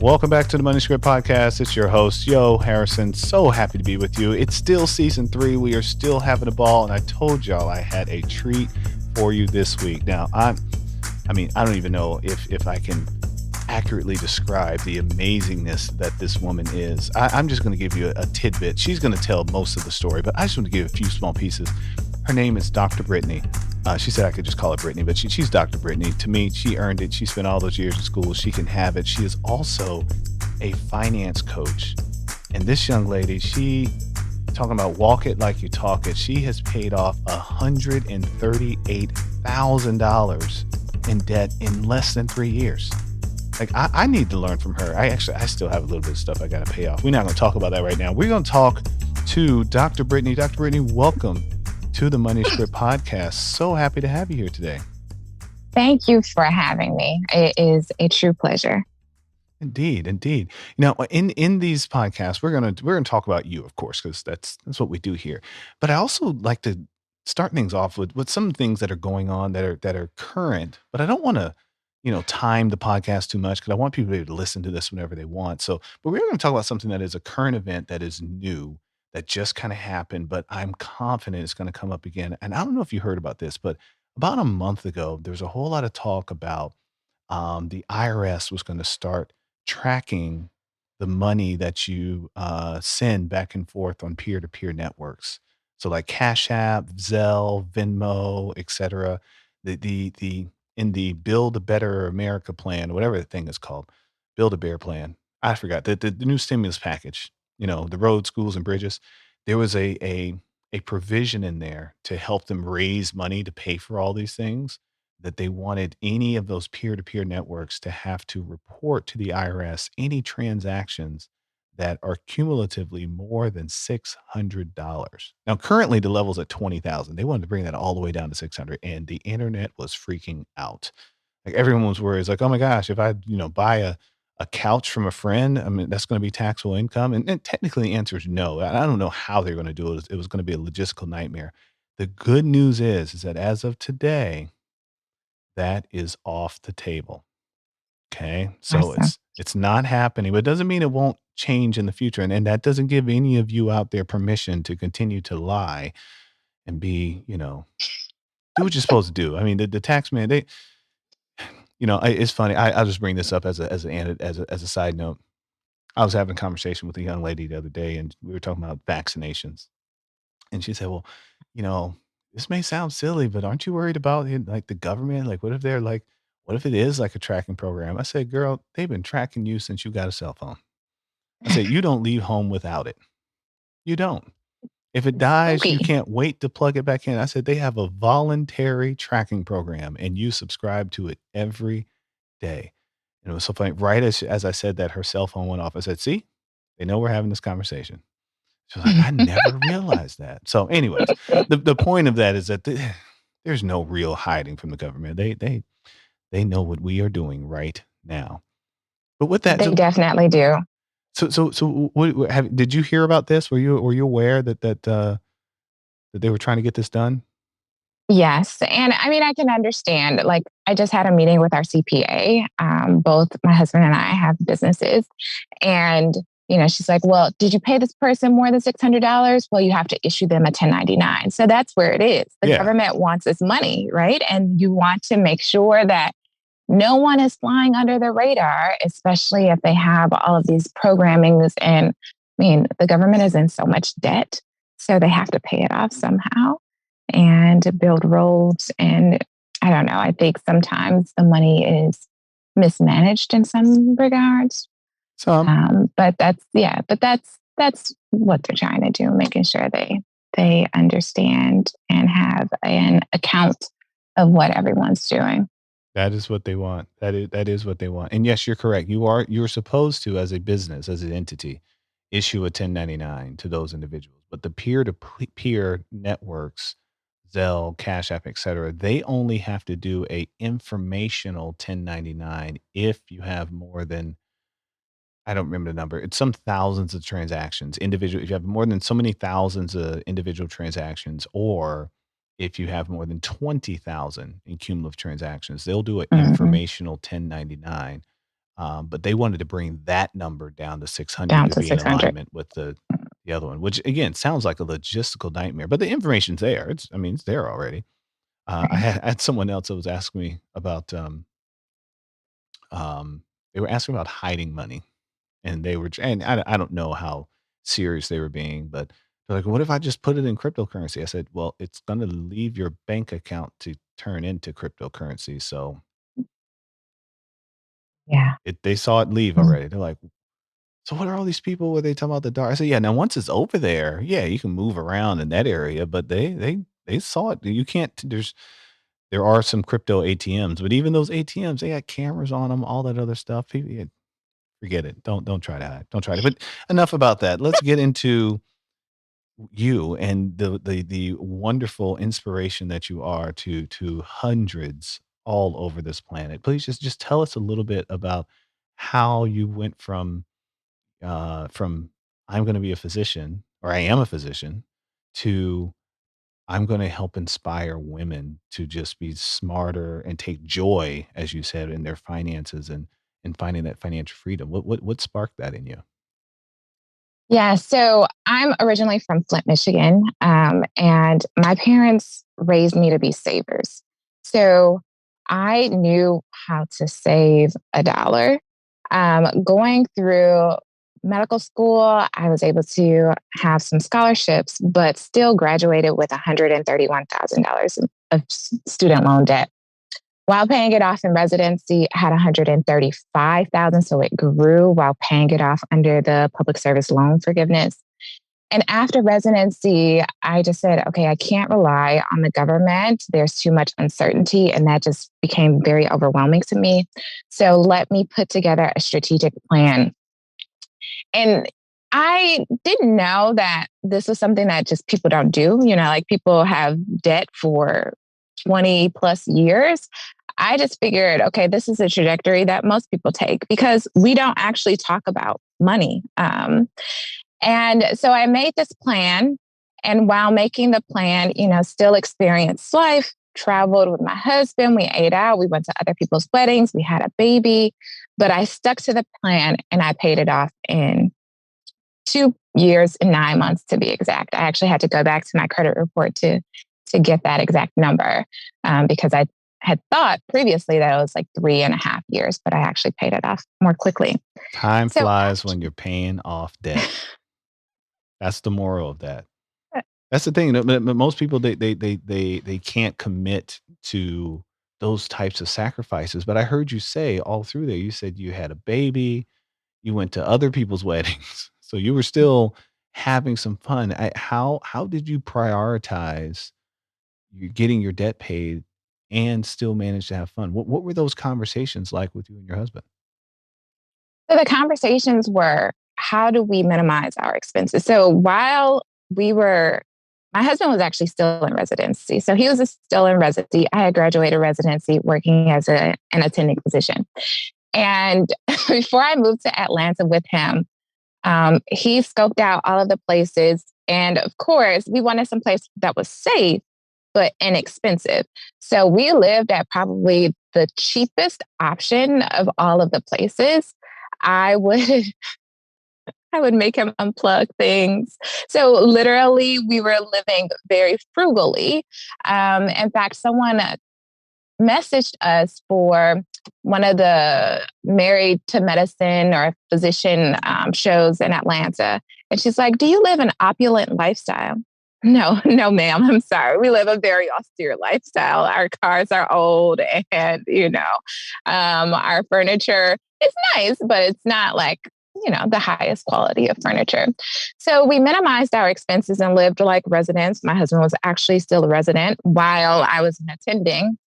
Welcome back to the Money Script Podcast. It's your host, Yo Harrison. So happy to be with you. It's still season 3. We are still having a ball, and I told y'all I had a treat for you this week. Now, I don't even know if I can accurately describe the amazingness that this woman is. I'm just going to give you a tidbit. She's going to tell most of the story, but I just want to give a few small pieces. Her name is Dr. Brittne. She said I could just call her Brittany, but she's Dr. Brittne. To me, she earned it. She spent all those years in school. She can have it. She is also a finance coach. And this young lady, she talking about walk it like you talk it. She has paid off $138,000 in debt in less than 3 years. Like I need to learn from her. I still have a little bit of stuff I got to pay off. We're not going to talk about that right now. We're going to talk to Dr. Brittne. Dr. Brittne, welcome to the Money Script Podcast. So happy to have you here today. Thank you for having me. It is a true pleasure. Indeed. Now, in these podcasts, we're gonna talk about you, of course, because that's what we do here. But I also like to start things off with some things that are going on that are current. But I don't want to, time the podcast too much because I want people to be able to listen to this whenever they want. So, but we're going to talk about something that is a current event that is new, that just kind of happened, but I'm confident it's going to come up again. And I don't know if you heard about this, but about a month ago, there was a whole lot of talk about the IRS was going to start tracking the money that you send back and forth on peer-to-peer networks. So like Cash App, Zelle, Venmo, etc. The in the Build a Better America plan, whatever the thing is called, Build a Bear plan. I forgot the new stimulus package. The roads, schools, and bridges. There was a provision in there to help them raise money to pay for all these things, that they wanted any of those peer-to-peer networks to have to report to the IRS any transactions that are cumulatively more than $600. Now, currently the level's at 20,000. They wanted to bring that all the way down to 600, and the internet was freaking out. Like everyone was worried. It's like, oh my gosh, if I, buy a couch from a friend, I mean, that's going to be taxable income. And technically the answer is no. I don't know how they're going to do it. It was going to be a logistical nightmare. The good news is that as of today, that is off the table. Okay. So Awesome. it's not happening, but it doesn't mean it won't change in the future. And that doesn't give any of you out there permission to continue to lie and be, do what you're supposed to do. I mean, the tax man, it's funny. I'll just bring this up as a side note. I was having a conversation with a young lady the other day, and we were talking about vaccinations. And she said, well, this may sound silly, but aren't you worried about it, like the government? Like, what if it is like a tracking program? I said, girl, they've been tracking you since you got a cell phone. I said, you don't leave home without it. You don't. If it dies, you can't wait to plug it back in. I said, they have a voluntary tracking program and you subscribe to it every day. And it was so funny. Right as I said that, her cell phone went off. I said, see, they know we're having this conversation. She was like, I never realized that. So anyways, the point of that is that there's no real hiding from the government. They know what we are doing right now. But with that, They definitely do. So did you hear about this? Were you aware that they were trying to get this done? Yes. And I mean, I can understand. Like, I just had a meeting with our CPA. Both my husband and I have businesses. And, she's like, well, did you pay this person more than $600? Well, you have to issue them a 1099. So that's where it is. The government wants this money, right? And you want to make sure that no one is flying under the radar, especially if they have all of these programmings. And I mean, the government is in so much debt, so they have to pay it off somehow and build roads. And I don't know, I think sometimes the money is mismanaged in some regards. But that's what they're trying to do, making sure they understand and have an account of what everyone's doing. That is what they want. That is what they want. And yes, you're correct. You're supposed to, as a business, as an entity, issue a 1099 to those individuals. But the peer-to-peer networks, Zelle, Cash App, et cetera, they only have to do a informational 1099 if you have more than, I don't remember the number. It's some thousands of transactions, individual. If you have more than so many thousands of individual transactions, or if you have more than 20,000 in cumulative transactions, they'll do an informational 1099. But they wanted to bring that number down to 600 Down to to be in 600. alignment with the other one, which again sounds like a logistical nightmare. But the information's there. I mean, it's there already. Right. I had someone else that was asking me about. Um, they were asking about hiding money, and and I don't know how serious they were being, but they're like, "What if I just put it in cryptocurrency?" I said, "Well, it's going to leave your bank account to turn into cryptocurrency." So Yeah. they saw it leave Mm. already. They're like, "So what are all these people where they talking about the dark?" I said, "Yeah, now once it's over there, yeah, you can move around in that area, but they saw it. You can't. There are some crypto ATMs, but even those ATMs, they got cameras on them, all that other stuff. People, yeah, forget it. Don't try to hide. Don't try to. But enough about that. Let's get into you and the wonderful inspiration that you are to hundreds all over this planet. Please just tell us a little bit about how you went from I'm going to be a physician or I am a physician to I'm going to help inspire women to just be smarter and take joy, as you said, in their finances and finding that financial freedom. What sparked that in you? Yeah, so I'm originally from Flint, Michigan, and my parents raised me to be savers. So I knew how to save a dollar. Going through medical school, I was able to have some scholarships, but still graduated with $131,000 of student loan debt. While paying it off in residency, I had 135,000, so it grew while paying it off under the public service loan forgiveness. And after residency, I just said, okay, I can't rely on the government. There's too much uncertainty, and that just became very overwhelming to me. So let me put together a strategic plan. And I didn't know that this was something that just people don't do. Like people have debt for 20 plus years. I just figured, okay, this is a trajectory that most people take because we don't actually talk about money. And so I made this plan. And while making the plan, still experienced life, traveled with my husband, we ate out, we went to other people's weddings, we had a baby, but I stuck to the plan and I paid it off in 2 years and 9 months to be exact. I actually had to go back to my credit report to get that exact number because I had thought previously that it was like 3.5 years, but I actually paid it off more quickly. Time So flies when you're paying off debt. That's the moral of that. That's the thing. But most people they can't commit to those types of sacrifices. But I heard you say all through there. You said you had a baby. You went to other people's weddings, so you were still having some fun. How did you prioritize you getting your debt paid and still manage to have fun? What were those conversations like with you and your husband? the conversations were, how do we minimize our expenses? So while we were, my husband was actually still in residency. So he was still in residency. I had graduated residency working as an attending physician. And before I moved to Atlanta with him, he scoped out all of the places. And of course, we wanted some place that was safe, but inexpensive. So we lived at probably the cheapest option of all of the places. I would I would make him unplug things. So literally, we were living very frugally. In fact, someone messaged us for one of the Married to Medicine or physician shows in Atlanta. And she's like, do you live an opulent lifestyle? No, no, ma'am. I'm sorry. We live a very austere lifestyle. Our cars are old and, our furniture is nice, but it's not like, the highest quality of furniture. So we minimized our expenses and lived like residents. My husband was actually still a resident while I was attending,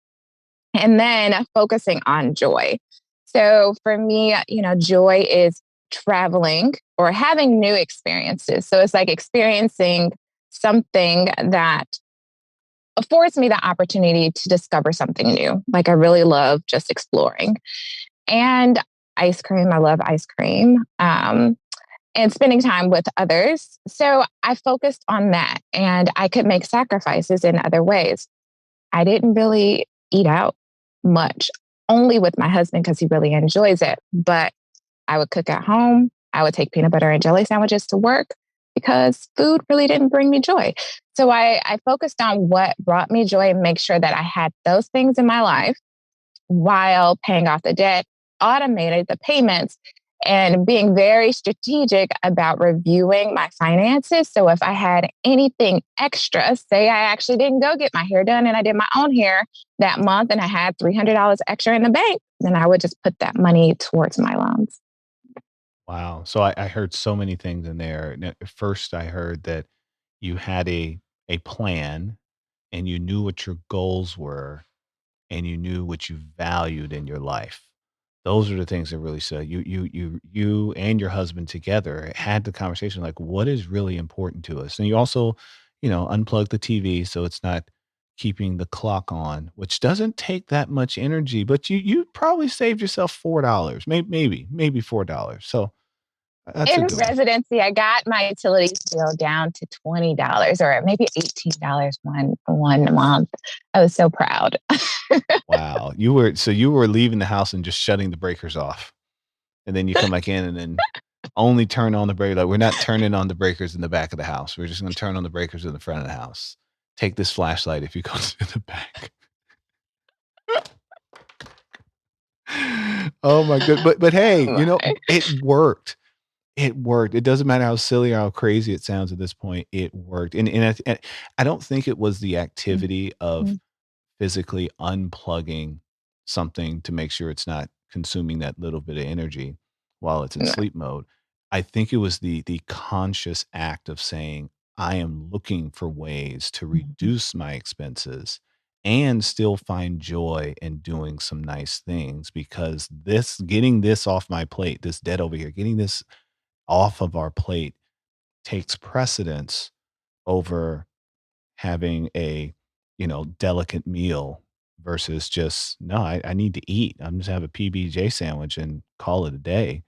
and then focusing on joy. So for me, joy is traveling or having new experiences. So it's like experiencing something that affords me the opportunity to discover something new. Like I really love just exploring. And ice cream, I love ice cream. And spending time with others. So I focused on that and I could make sacrifices in other ways. I didn't really eat out much, only with my husband because he really enjoys it, but I would cook at home. I would take peanut butter and jelly sandwiches to work because food really didn't bring me joy. So I focused on what brought me joy and make sure that I had those things in my life while paying off the debt, automated the payments, and being very strategic about reviewing my finances. So if I had anything extra, say I actually didn't go get my hair done and I did my own hair that month and I had $300 extra in the bank, then I would just put that money towards my loans. Wow. So I heard so many things in there. At first, I heard that you had a plan and you knew what your goals were and you knew what you valued in your life. Those are the things that really said you and your husband together had the conversation like what is really important to us. And you also, unplug the TV so it's not keeping the clock on, which doesn't take that much energy, but you probably saved yourself $4, maybe $4. So that's a In good one. residency, I got my utilities bill down to $20 or maybe $18 one month. I was so proud. Wow. You were leaving the house and just shutting the breakers off. And then you come back in and then only turn on the breaker. Like, we're not turning on the breakers in the back of the house. We're just gonna turn on the breakers in the front of the house. Take this flashlight if you go to the back. Oh my good. But hey, My. it worked. It worked. It doesn't matter how silly or how crazy it sounds at this point. It worked. And I don't think it was the activity of physically unplugging something to make sure it's not consuming that little bit of energy while it's in No. sleep mode. I think it was the conscious act of saying, I am looking for ways to reduce my expenses and still find joy in doing some nice things because this getting this off my plate, this debt over here, getting this off of our plate takes precedence over having a, delicate meal versus just, no, I need to eat. I'm just have a PBJ sandwich and call it a day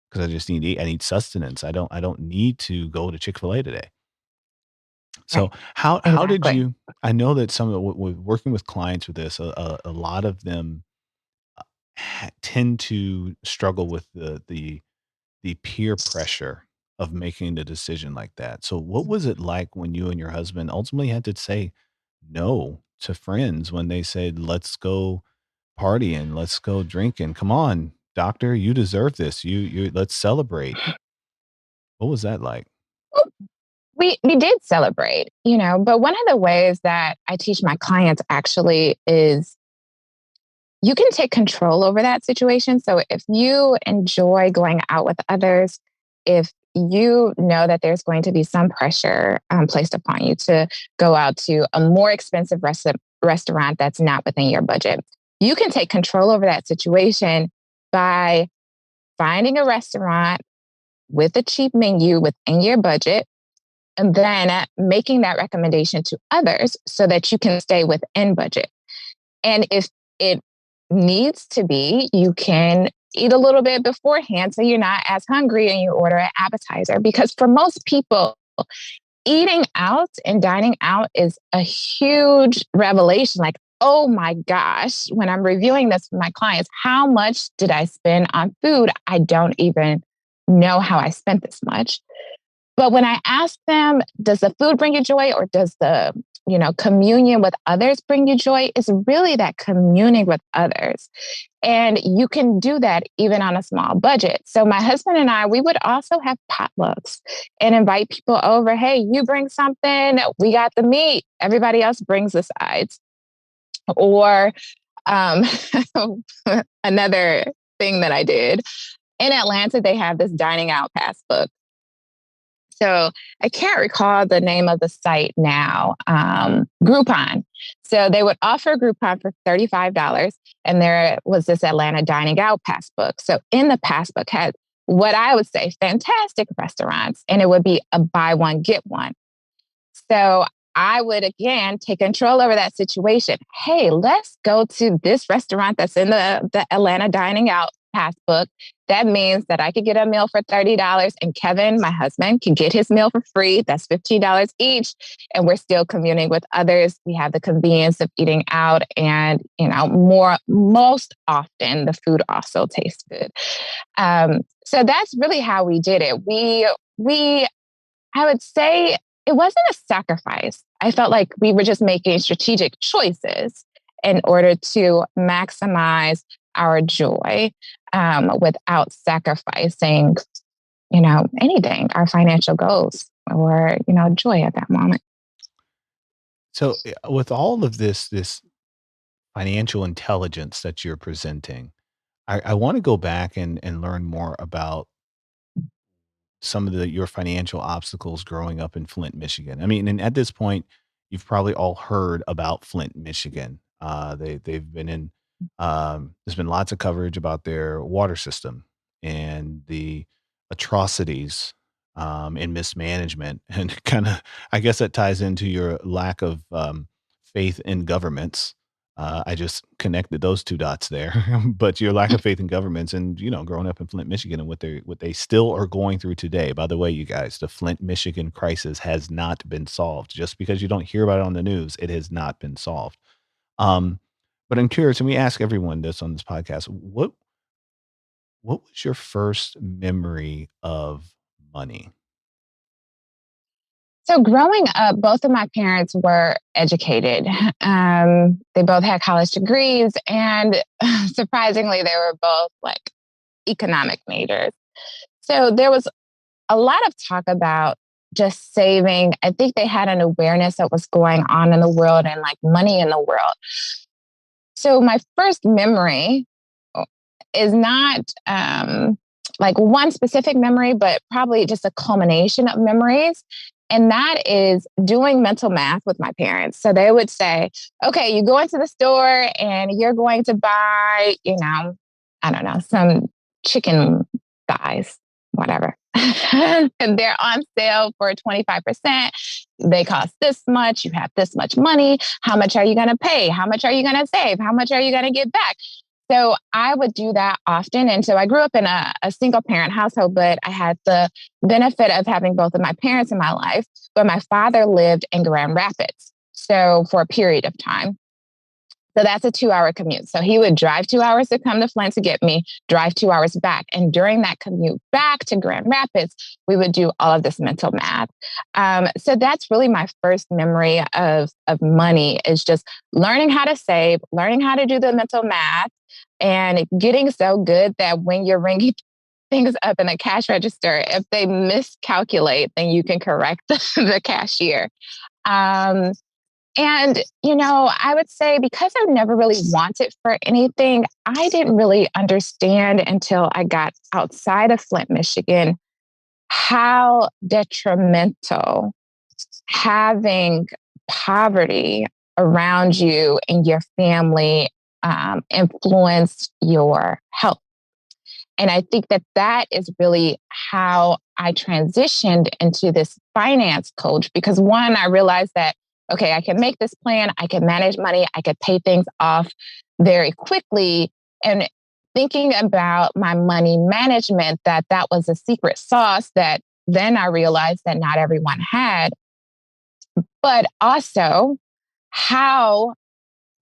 because I just need to eat. I need sustenance. I don't need to go to Chick-fil-A today. Right. So how did Exactly. you I know that some of the working with clients with this, a lot of them tend to struggle with the peer pressure of making the decision like that. So what was it like when you and your husband ultimately had to say no to friends when they said, "Let's go partying, let's go drinking. Come on, doctor, you deserve this. You let's celebrate." What was that like? We did celebrate, but one of the ways that I teach my clients actually is you can take control over that situation. So if you enjoy going out with others, if you know that there's going to be some pressure placed upon you to go out to a more expensive restaurant that's not within your budget, you can take control over that situation by finding a restaurant with a cheap menu within your budget and then making that recommendation to others so that you can stay within budget. And if it needs to be, you can eat a little bit beforehand so you're not as hungry and you order an appetizer. Because for most people, eating out and dining out is a huge revelation. Like, oh my gosh, when I'm reviewing this with my clients, how much did I spend on food? I don't even know how I spent this much. But when I ask them, does the food bring you joy or does the, communion with others bring you joy? It's really that communing with others. And you can do that even on a small budget. So my husband and I, we would also have potlucks and invite people over. Hey, you bring something, we got the meat. Everybody else brings the sides. Or um, another thing that I did in Atlanta, they have this dining out passbook. So I can't recall the name of the site now. Groupon. So they would offer Groupon for $35, and there was this Atlanta dining out passbook. So in the passbook had what I would say fantastic restaurants, and it would be a buy one get one. So I would again take control over that situation. Hey, let's go to this restaurant that's in the Atlanta dining out passbook. That means that I could get a meal for $30 and Kevin, my husband, can get his meal for free. That's $15 each. And we're still communing with others. We have the convenience of eating out and, most often the food also tastes good. So that's really how we did it. I would say it wasn't a sacrifice. I felt like we were just making strategic choices in order to maximize our joy without sacrificing, anything, our financial goals or, joy at that moment. So, with all of this financial intelligence that you're presenting, I want to go back and learn more about some of your financial obstacles growing up in Flint, Michigan. I mean, and at this point, you've probably all heard about Flint, Michigan. They've been in. There's been lots of coverage about their water system and the atrocities and mismanagement, and kind of. I guess that ties into your lack of faith in governments. I just connected those 2 dots there, but your lack of faith in governments and, growing up in Flint, Michigan and what they still are going through today. By the way, you guys, the Flint, Michigan crisis has not been solved. Just because you don't hear about it on the news, it has not been solved. Um, but I'm curious, and we ask everyone this on this podcast, what was your first memory of money? So growing up, both of my parents were educated. They both had college degrees, and surprisingly, they were both like economic majors. So there was a lot of talk about just saving. I think they had an awareness of what's going on in the world and like money in the world. So my first memory is not like one specific memory, but probably just a culmination of memories. And that is doing mental math with my parents. So they would say, okay, you go into the store and you're going to buy, I don't know, some chicken thighs, whatever. And they're on sale for 25%. They cost this much. You have this much money. How much are you going to pay? How much are you going to save? How much are you going to get back? So I would do that often. And so I grew up in a single parent household, but I had the benefit of having both of my parents in my life. But my father lived in Grand Rapids. So for a period of time. So that's a 2-hour commute. So he would drive 2 hours to come to Flint to get me, drive 2 hours back. And during that commute back to Grand Rapids, we would do all of this mental math. So that's really my first memory of money, is just learning how to save, learning how to do the mental math, and getting so good that when you're ringing things up in the cash register, if they miscalculate, then you can correct the cashier. Um, and, I would say because I never really wanted for anything, I didn't really understand until I got outside of Flint, Michigan, how detrimental having poverty around you and your family influenced your health. And I think that is really how I transitioned into this finance coach, because one, I realized that, okay, I can make this plan, I can manage money, I could pay things off very quickly. And thinking about my money management, that was a secret sauce that then I realized that not everyone had, but also how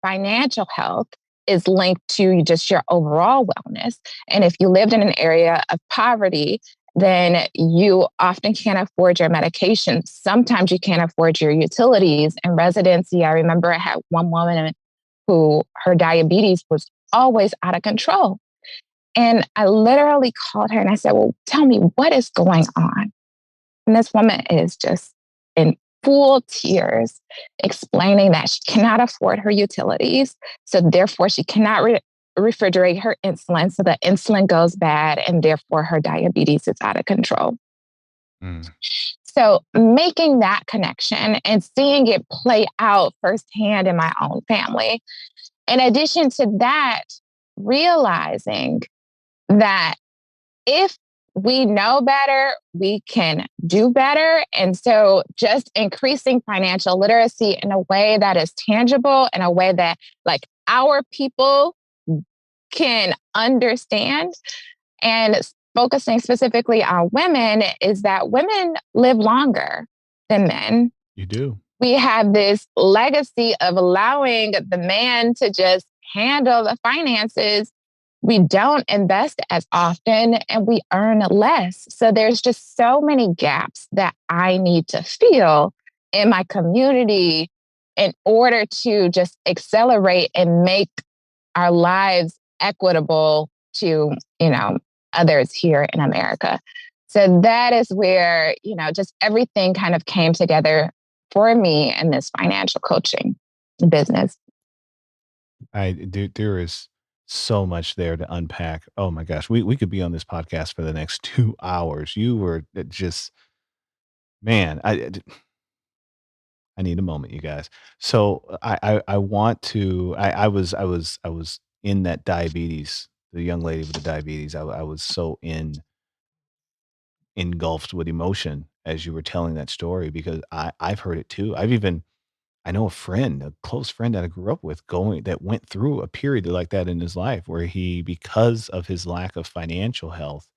financial health is linked to just your overall wellness. And if you lived in an area of poverty, then you often can't afford your medication. Sometimes you can't afford your utilities and residency. I remember I had one woman who her diabetes was always out of control. And I literally called her and I said, well, tell me what is going on. And this woman is just in full tears, explaining that she cannot afford her utilities. So therefore, she cannot refrigerate her insulin. So the insulin goes bad, and therefore her diabetes is out of control. Mm. So making that connection and seeing it play out firsthand in my own family. In addition to that, realizing that if we know better, we can do better. And so just increasing financial literacy in a way that is tangible, in a way that like our people can understand, and focusing specifically on women, is that women live longer than men. You do. We have this legacy of allowing the man to just handle the finances. We don't invest as often and we earn less. So there's just so many gaps that I need to fill in my community in order to just accelerate and make our lives equitable to, others here in America. So that is where, just everything kind of came together for me in this financial coaching business. There is so much there to unpack. Oh my gosh, we could be on this podcast for the next 2 hours. You were just man. I need a moment, you guys. So I want to. I was in that diabetes. The young lady with the diabetes. I was so engulfed with emotion as you were telling that story because I've heard it too. I know a friend, a close friend that I grew up with going that went through a period like that in his life where he, because of his lack of financial health,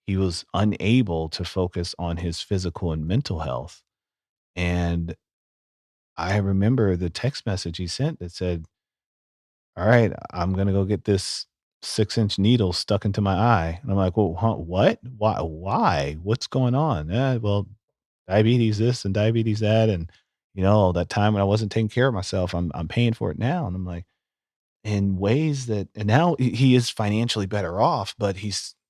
he was unable to focus on his physical and mental health. And I remember the text message he sent that said, "All right, I'm gonna go get this 6-inch needle stuck into my eye." And I'm like, "Well, huh, what? Why? What's going on?" Well, diabetes this and diabetes that, and that time when I wasn't taking care of myself, I'm paying for it now. And I'm like, in ways that, and now he is financially better off, but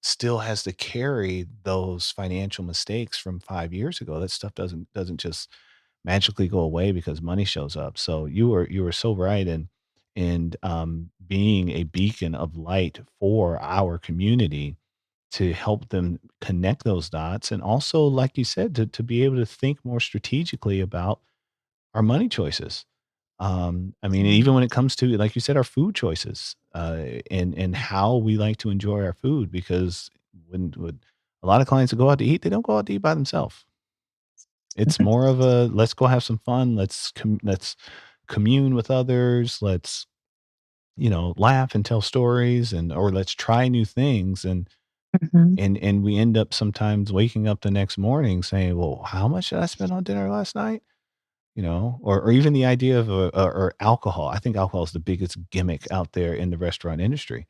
still has to carry those financial mistakes from 5 years ago. That stuff doesn't just magically go away because money shows up. So you were so right in being a beacon of light for our community to help them connect those dots, and also, like you said, to be able to think more strategically about our money choices. I mean, even when it comes to, like you said, our food choices, and how we like to enjoy our food, because when a lot of clients that go out to eat, they don't go out to eat by themselves. It's more of a, let's go have some fun. Let's commune with others. Let's, laugh and tell stories, or let's try new things. Mhm. And we end up sometimes waking up the next morning saying, "Well, how much did I spend on dinner last night?" Or even the idea of or alcohol. I think alcohol is the biggest gimmick out there in the restaurant industry.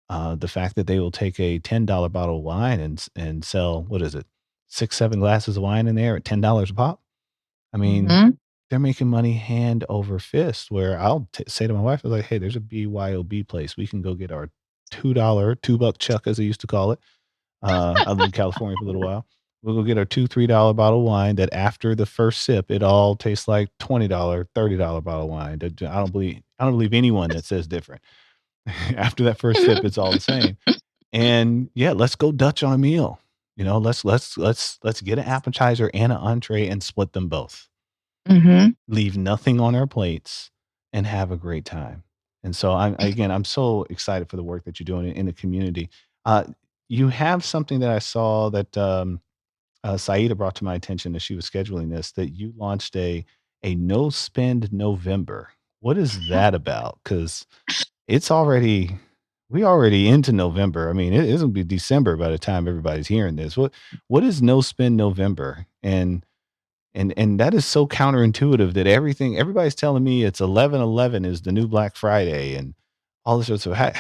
The fact that they will take a $10 bottle of wine and sell, what is it, 6, 7 glasses of wine in there at $10 a pop. I mean, Mhm. they're making money hand over fist. Where I'll say to my wife, I was like, "Hey, there's a BYOB place. We can go get our $2 2 buck chuck, as they used to call it." I lived in California for a little while. We'll go get our $2, $3 bottle of wine that after the first sip, it all tastes like $20, $30 bottle of wine. I don't believe anyone that says different. After that first sip, it's all the same. And yeah, let's go Dutch on a meal. Let's get an appetizer and an entree and split them both. Mhm. Leave nothing on our plates and have a great time. And so I'm so excited for the work that you're doing in the community. Uh, you have something that I saw that Saida brought to my attention as she was scheduling this, that you launched a no spend November. What is that about? Because it's already we already into November. I mean, it'll be December by the time everybody's hearing this. What is no spend November? And that is so counterintuitive that everybody's telling me it's 11/11 is the new Black Friday and all this sort of stuff.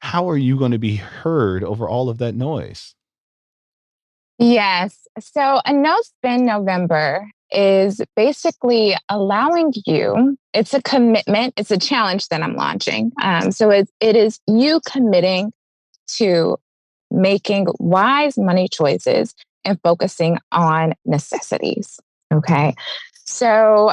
How are you going to be heard over all of that noise? Yes. So a no spend November is basically allowing you, it's a commitment, it's a challenge that I'm launching. So it is you committing to making wise money choices and focusing on necessities. Okay. So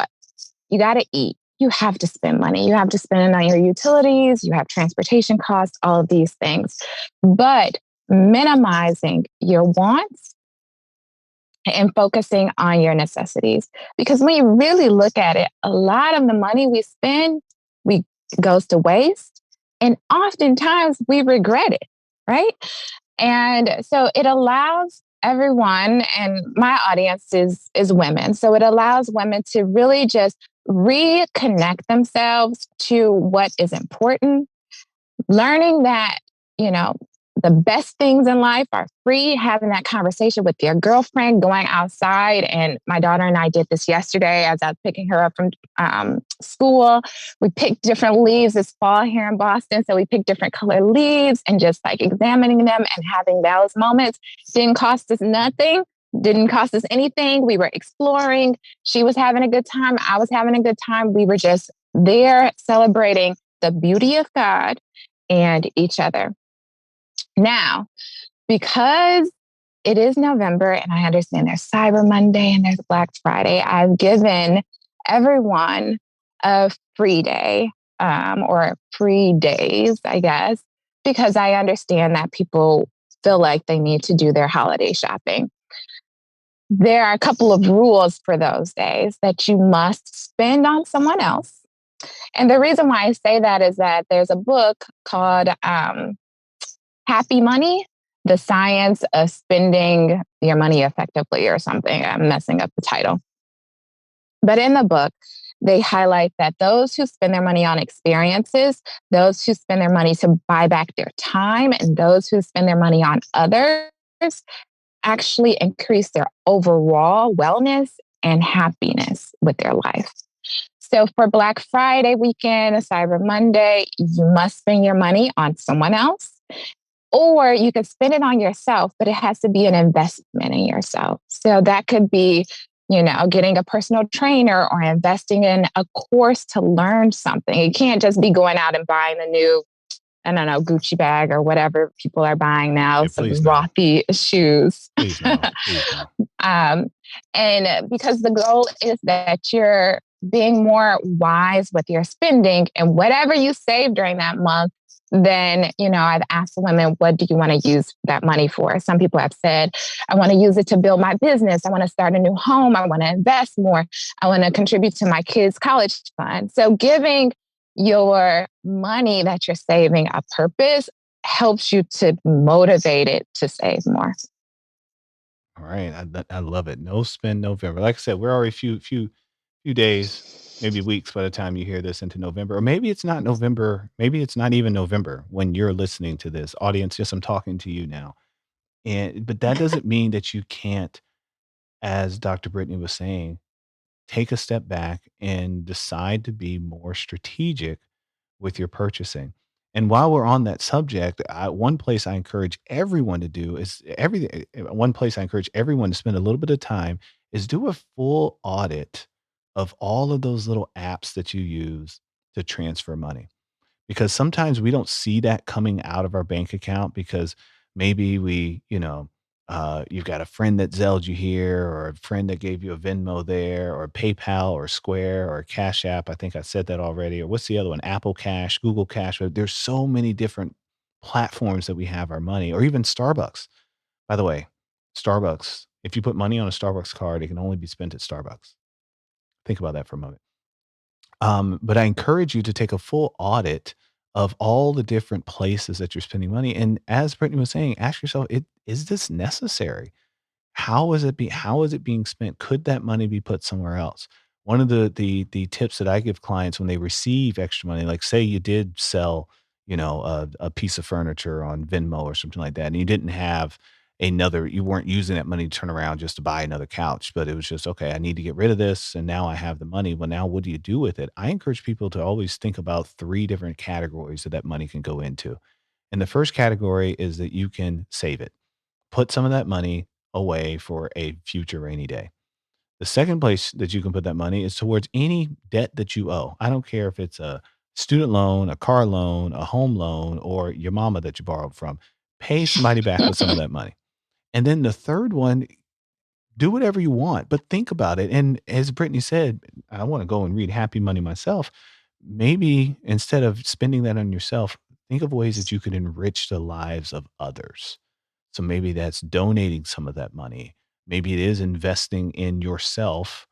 you got to eat. You have to spend money. You have to spend it on your utilities. You have transportation costs, all of these things. But minimizing your wants and focusing on your necessities. Because when you really look at it, a lot of the money we spend, we goes to waste. And oftentimes we regret it, right? And so it allows everyone, and my audience is women. So it allows women to really just reconnect themselves to what is important, learning that, you know, the best things in life are free, having that conversation with your girlfriend, going outside. And my daughter and I did this yesterday as I was picking her up from school. We picked different leaves. It's fall here in Boston. So we picked different color leaves and just like examining them and having those moments. Didn't cost us nothing, didn't cost us anything. We were exploring. She was having a good time. I was having a good time. We were just there celebrating the beauty of God and each other. Now, because it is November and I understand there's Cyber Monday and there's Black Friday, I've given everyone a free day or free days, I guess, because I understand that people feel like they need to do their holiday shopping. There are a couple of rules for those days that you must spend on someone else. And the reason why I say that is that there's a book called Happy Money, the science of spending your money effectively, or something. I'm messing up the title. But in the book, they highlight that those who spend their money on experiences, those who spend their money to buy back their time, and those who spend their money on others actually increase their overall wellness and happiness with their life. So for Black Friday weekend, Cyber Monday, you must spend your money on someone else. Or you could spend it on yourself, but it has to be an investment in yourself. So that could be, getting a personal trainer or investing in a course to learn something. It can't just be going out and buying the new, I don't know, Gucci bag or whatever people are buying now, Yeah, some please no. Rothy shoes. Please no. Please no. um, and because the goal is that you're being more wise with your spending, and whatever you save during that month, then, I've asked women, what do you want to use that money for? Some people have said, I want to use it to build my business. I want to start a new home. I want to invest more. I want to contribute to my kids' college fund. So giving your money that you're saving a purpose helps you to motivate it to save more. All right. I love it. No spend November. Like I said, we're already few days, maybe weeks by the time you hear this into November. Or maybe it's not November. Maybe it's not even November when you're listening to this. Audience, just I'm talking to you now. But that doesn't mean that you can't, as Dr. Brittany was saying, take a step back and decide to be more strategic with your purchasing. And while we're on that subject, one place I encourage everyone to do is one place I encourage everyone to spend a little bit of time is do a full audit of all of those little apps that you use to transfer money, because sometimes we don't see that coming out of our bank account because maybe you've got a friend that Zelled you here, or a friend that gave you a Venmo there, or PayPal, or Square, or Cash App. I think I said that already. Or what's the other one? Apple Cash, Google Cash. There's so many different platforms that we have our money, or even Starbucks. By the way, Starbucks, if you put money on a Starbucks card, it can only be spent at Starbucks. Think about that for a moment. But I encourage you to take a full audit of all the different places that you're spending money. And as Brittany was saying, ask yourself, is this necessary? How is it being spent? Could that money be put somewhere else? One of the tips that I give clients when they receive extra money, like say you did sell, a piece of furniture on Venmo or something like that, and you didn't have you weren't using that money to turn around just to buy another couch, but it was just, okay, I need to get rid of this. And now I have the money. Well, now what do you do with it? I encourage people to always think about three different categories that money can go into. And the first category is that you can save it, put some of that money away for a future rainy day. The second place that you can put that money is towards any debt that you owe. I don't care if it's a student loan, a car loan, a home loan, or your mama that you borrowed from. Pay somebody back with some of that money. And then the third one, do whatever you want, but think about it. And as Brittany said, I want to go and read Happy Money myself. Maybe instead of spending that on yourself, think of ways that you could enrich the lives of others. So maybe that's donating some of that money. Maybe it is investing in yourself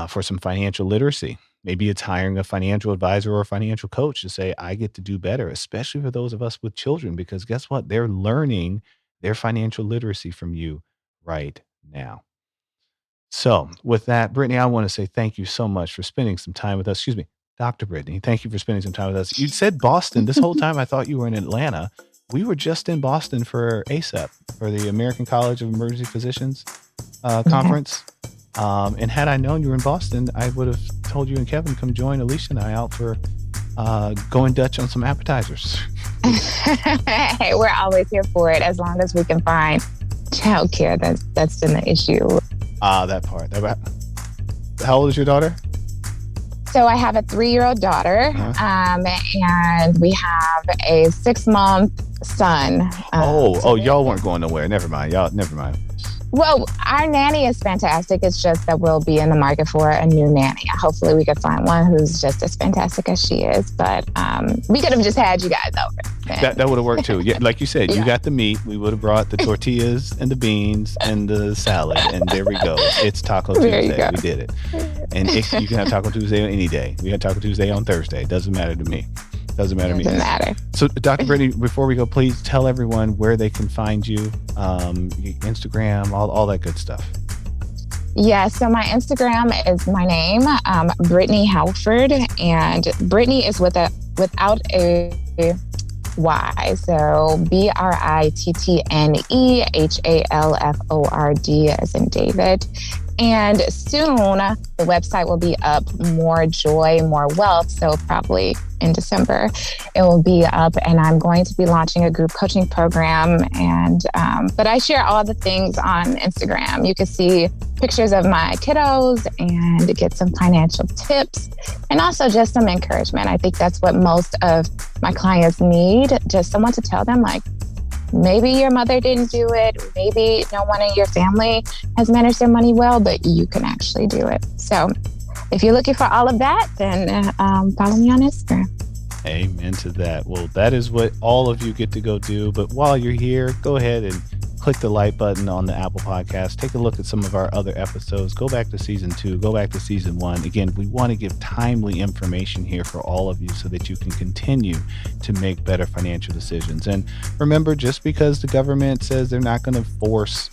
for some financial literacy. Maybe it's hiring a financial advisor or a financial coach to say, I get to do better, especially for those of us with children, because guess what? They're learning their financial literacy from you right now. So, with that, Brittany, I want to say thank you so much for spending some time with us. Excuse me. Dr. Brittne, thank you for spending some time with us. You said Boston. This whole time I thought you were in Atlanta. We were just in Boston for ASAP, for the American College of Emergency Physicians conference. And had I known you were in Boston, I would have told you and Kevin come join Alicia and I out for going Dutch on some appetizers. Hey, we're always here for it as long as we can find childcare. That's been the issue. That part. How old is your daughter? So I have a 3-year-old daughter, and we have a 6-month son. Y'all weren't going nowhere. Never mind. Well, our nanny is fantastic. It's just that we'll be in the market for a new nanny. Hopefully we could find one who's just as fantastic as she is. But we could have just had you guys over. That would have worked too. Yeah, like you said, you got the meat. We would have brought the tortillas and the beans and the salad. And there we go. It's Taco Tuesday. We did it. And you can have Taco Tuesday on any day. We had Taco Tuesday on Thursday. Doesn't matter to me. Doesn't matter. So, Dr. Brittne, before we go, please tell everyone where they can find you, Instagram, all that good stuff. Yeah, so my Instagram is my name, Brittne Halford, and Brittne is without a Y. So BrittneHalford as in David. And soon the website will be up, More Joy, More Wealth. So probably in December, it will be up, and I'm going to be launching a group coaching program. And but I share all the things on Instagram. You can see pictures of my kiddos and get some financial tips and also just some encouragement. I think that's what most of my clients need, just someone to tell them, like, maybe your mother didn't do it. Maybe no one in your family has managed their money well, but you can actually do it. So if you're looking for all of that, then follow me on Instagram. Amen to that. Well, that is what all of you get to go do. But while you're here, go ahead and click the like button on the Apple Podcast. Take a look at some of our other episodes. Go back to season 2. Go back to season 1. Again, we want to give timely information here for all of you so that you can continue to make better financial decisions. And remember, just because the government says they're not going to force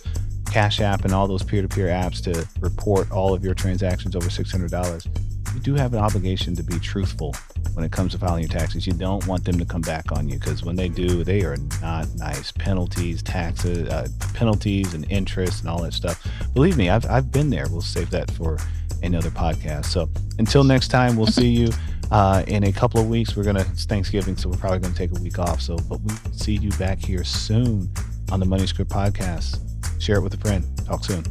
Cash App and all those peer-to-peer apps to report all of your transactions over $600, you do have an obligation to be truthful when it comes to filing your taxes. You don't want them to come back on you, because when they do, they are not nice. Penalties, taxes, penalties and interest and all that stuff. Believe me, I've been there. We'll save that for another podcast. So until next time, we'll see you in a couple of weeks. It's Thanksgiving, so we're probably going to take a week off. But we'll see you back here soon on the Money Script Podcast. Share it with a friend. Talk soon.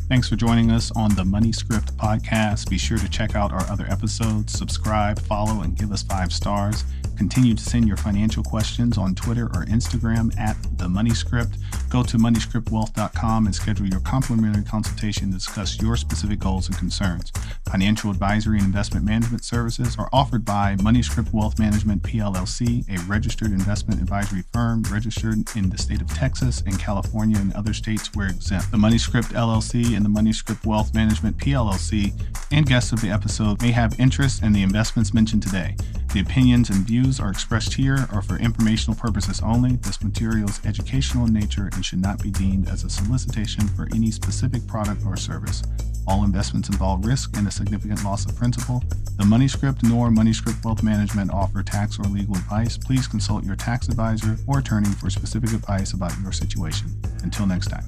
Thanks for joining us on the Money Script Podcast. Be sure to check out our other episodes, subscribe, follow, and give us 5 stars. Continue to send your financial questions on Twitter or Instagram at The Money Script. Go to moneyscriptwealth.com and schedule your complimentary consultation to discuss your specific goals and concerns. Financial advisory and investment management services are offered by Money Script Wealth Management PLLC, a registered investment advisory firm registered in the state of Texas and California and other states where exempt. The Money Script LLC and the Money Script Wealth Management PLLC and guests of the episode may have interest in the investments mentioned today. The opinions and views are expressed here are for informational purposes only. This material is educational in nature and should not be deemed as a solicitation for any specific product or service. All investments involve risk and a significant loss of principal. The Money Script nor Money Script Wealth Management offer tax or legal advice. Please consult your tax advisor or attorney for specific advice about your situation. Until next time.